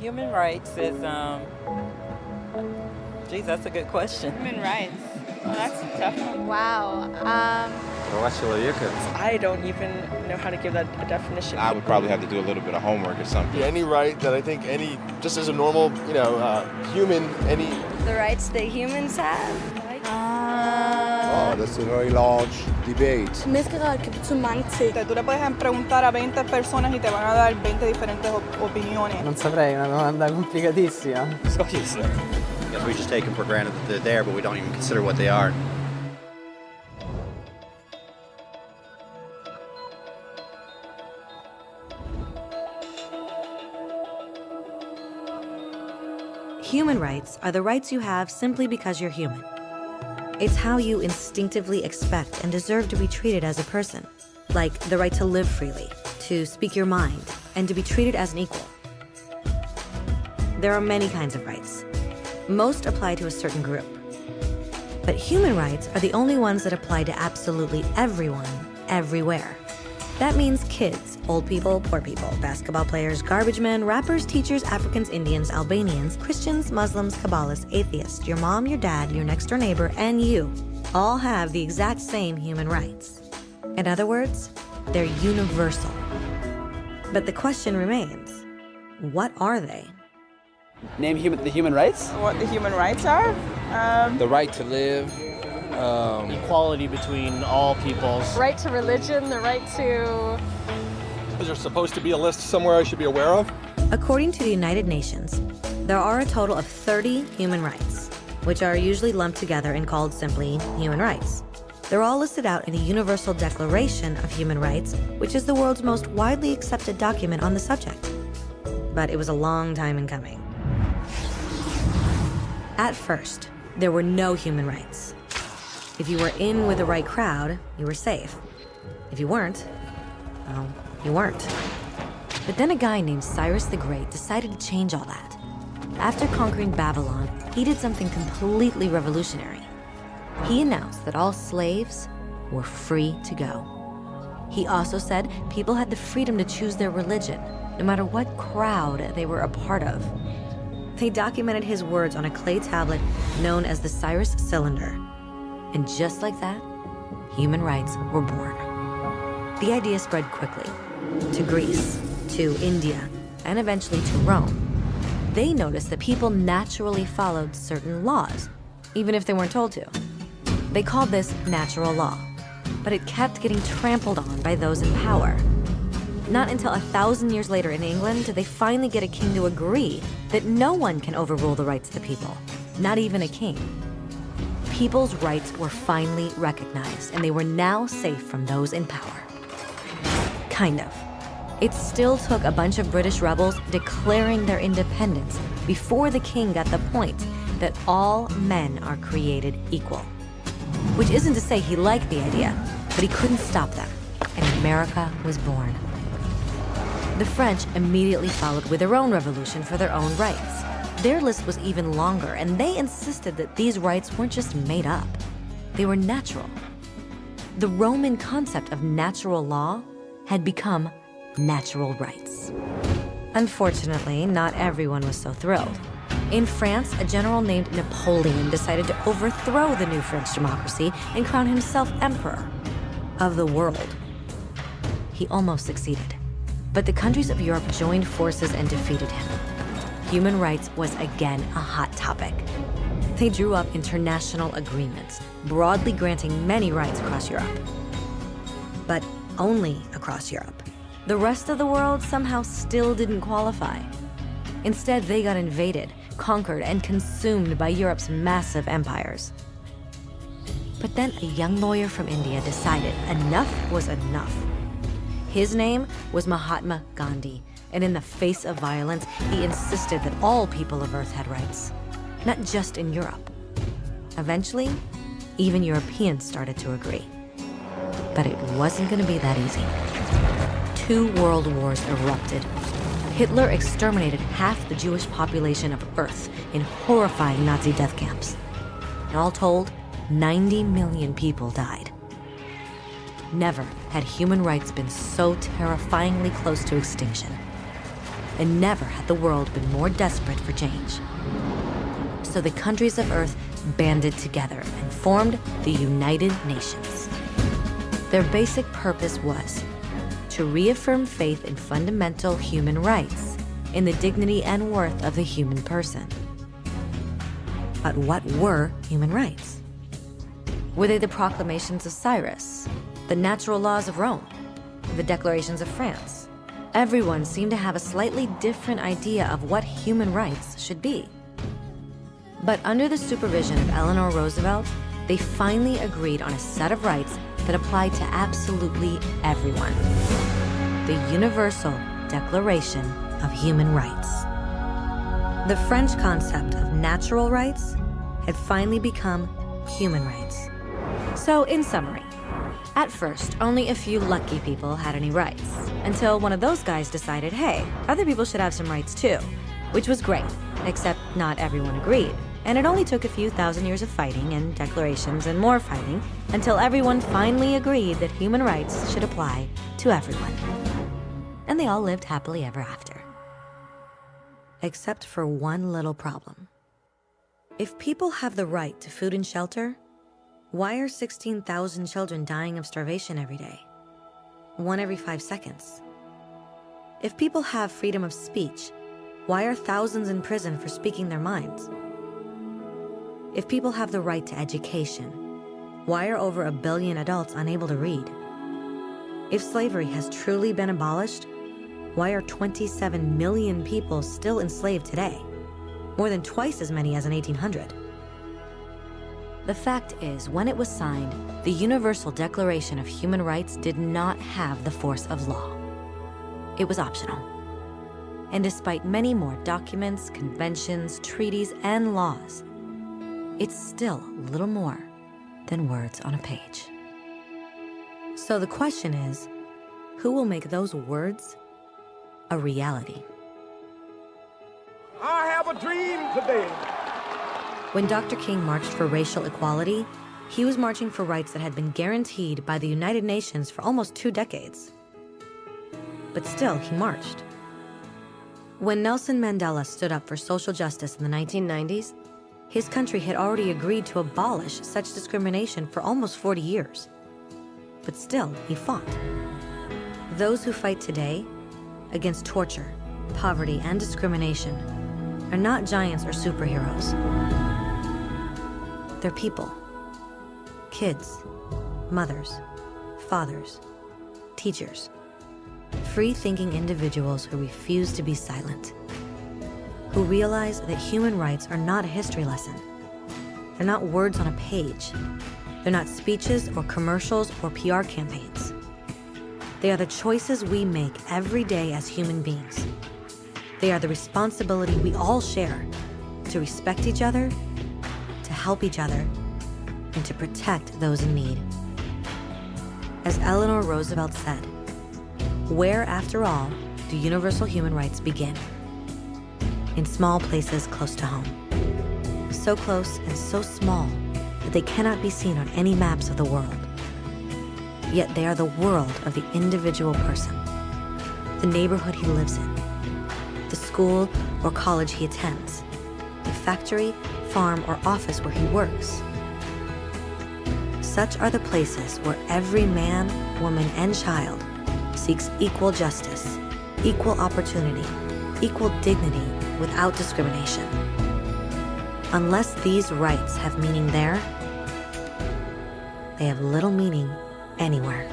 Human rights is, geez, that's a good question. Human rights. Well, that's a tough one. Wow. I don't even know how to give that a definition. I would probably have to do a little bit of homework or something. Any right that I think just as a normal, human, The rights that humans have. Oh, that's a very large debate. Menneskeret kan betyde mange ting. Tú le puedes preguntar a 20 personas y te van a dar 20 diferentes opiniones. Non saprei, una domanda complicatissima. Yes, we just take them for granted that they're there, but we don't even consider what they are. Human rights are the rights you have simply because you're human. It's how you instinctively expect and deserve to be treated as a person, like the right to live freely, to speak your mind, and to be treated as an equal. There are many kinds of rights. Most apply to a certain group. But human rights are the only ones that apply to absolutely everyone, everywhere. That means kids, old people, poor people, basketball players, garbage men, rappers, teachers, Africans, Indians, Albanians, Christians, Muslims, Kabbalists, atheists, your mom, your dad, your next door neighbor, and you all have the exact same human rights. In other words, they're universal. But the question remains, what are they? Name the human rights? What the human rights are? The right to live. Equality between all peoples. Right to religion, the right to... Is there supposed to be a list somewhere I should be aware of? According to the United Nations, there are a total of 30 human rights, which are usually lumped together and called simply human rights. They're all listed out in the Universal Declaration of Human Rights, which is the world's most widely accepted document on the subject. But it was a long time in coming. At first, there were no human rights. If you were in with the right crowd, you were safe. If you weren't, well, you weren't. But then a guy named Cyrus the Great decided to change all that. After conquering Babylon, he did something completely revolutionary. He announced that all slaves were free to go. He also said people had the freedom to choose their religion, no matter what crowd they were a part of. They documented his words on a clay tablet known as the Cyrus Cylinder. And just like that, human rights were born. The idea spread quickly to Greece, to India, and eventually to Rome. They noticed that people naturally followed certain laws, even if they weren't told to. They called this natural law, but it kept getting trampled on by those in power. Not until 1,000 years later in England did they finally get a king to agree that no one can overrule the rights of the people, not even a king. People's rights were finally recognized, and they were now safe from those in power. Kind of. It still took a bunch of British rebels declaring their independence before the king got the point that all men are created equal. Which isn't to say he liked the idea, but he couldn't stop them, and America was born. The French immediately followed with their own revolution for their own rights. Their list was even longer, and they insisted that these rights weren't just made up. They were natural. The Roman concept of natural law had become natural rights. Unfortunately, not everyone was so thrilled. In France, a general named Napoleon decided to overthrow the new French democracy and crown himself emperor of the world. He almost succeeded. But the countries of Europe joined forces and defeated him. Human rights was again a hot topic. They drew up international agreements, broadly granting many rights across Europe. But only across Europe. The rest of the world somehow still didn't qualify. Instead, they got invaded, conquered, and consumed by Europe's massive empires. But then a young lawyer from India decided enough was enough. His name was Mahatma Gandhi, and in the face of violence, he insisted that all people of Earth had rights, not just in Europe. Eventually, even Europeans started to agree. But it wasn't going to be that easy. 2 world wars erupted. Hitler exterminated half the Jewish population of Earth in horrifying Nazi death camps. And all told, 90 million people died. Never had human rights been so terrifyingly close to extinction. and never had the world been more desperate for change. So the countries of Earth banded together and formed the United Nations. Their basic purpose was to reaffirm faith in fundamental human rights, in the dignity and worth of the human person. But what were human rights? Were they the proclamations of Cyrus, the natural laws of Rome, the declarations of France? Everyone seemed to have a slightly different idea of what human rights should be. But under the supervision of Eleanor Roosevelt, they finally agreed on a set of rights that applied to absolutely everyone. The Universal Declaration of Human Rights. The French concept of natural rights had finally become human rights. So, in summary, at first, only a few lucky people had any rights, until one of those guys decided, hey, other people should have some rights too, which was great, except not everyone agreed. And it only took a few thousand years of fighting and declarations and more fighting until everyone finally agreed that human rights should apply to everyone. And they all lived happily ever after. Except for one little problem. If people have the right to food and shelter, why are 16,000 children dying of starvation every day? 1 every 5 seconds. If people have freedom of speech, why are thousands in prison for speaking their minds? If people have the right to education, why are over 1 billion adults unable to read? If slavery has truly been abolished, why are 27 million people still enslaved today? More than twice as many as in 1800. The fact is, when it was signed, the Universal Declaration of Human Rights did not have the force of law. It was optional. And despite many more documents, conventions, treaties, and laws, it's still little more than words on a page. So the question is, who will make those words a reality? I have a dream today. When Dr. King marched for racial equality, he was marching for rights that had been guaranteed by the United Nations for almost 2 decades. But still, he marched. When Nelson Mandela stood up for social justice in the 1990s, his country had already agreed to abolish such discrimination for almost 40 years. But still, he fought. Those who fight today against torture, poverty, and discrimination are not giants or superheroes. They're people. Kids, mothers, fathers, teachers. Free-thinking individuals who refuse to be silent. Who realize that human rights are not a history lesson. They're not words on a page. They're not speeches or commercials or PR campaigns. They are the choices we make every day as human beings. They are the responsibility we all share to respect each other, to help each other, and to protect those in need. As Eleanor Roosevelt said, where, after all, do universal human rights begin? In small places close to home. So close and so small that they cannot be seen on any maps of the world. Yet they are the world of the individual person, the neighborhood he lives in, the school or college he attends, the factory, farm, or office where he works. Such are the places where every man, woman, and child seeks equal justice, equal opportunity, equal dignity without discrimination. Unless these rights have meaning there, they have little meaning anywhere.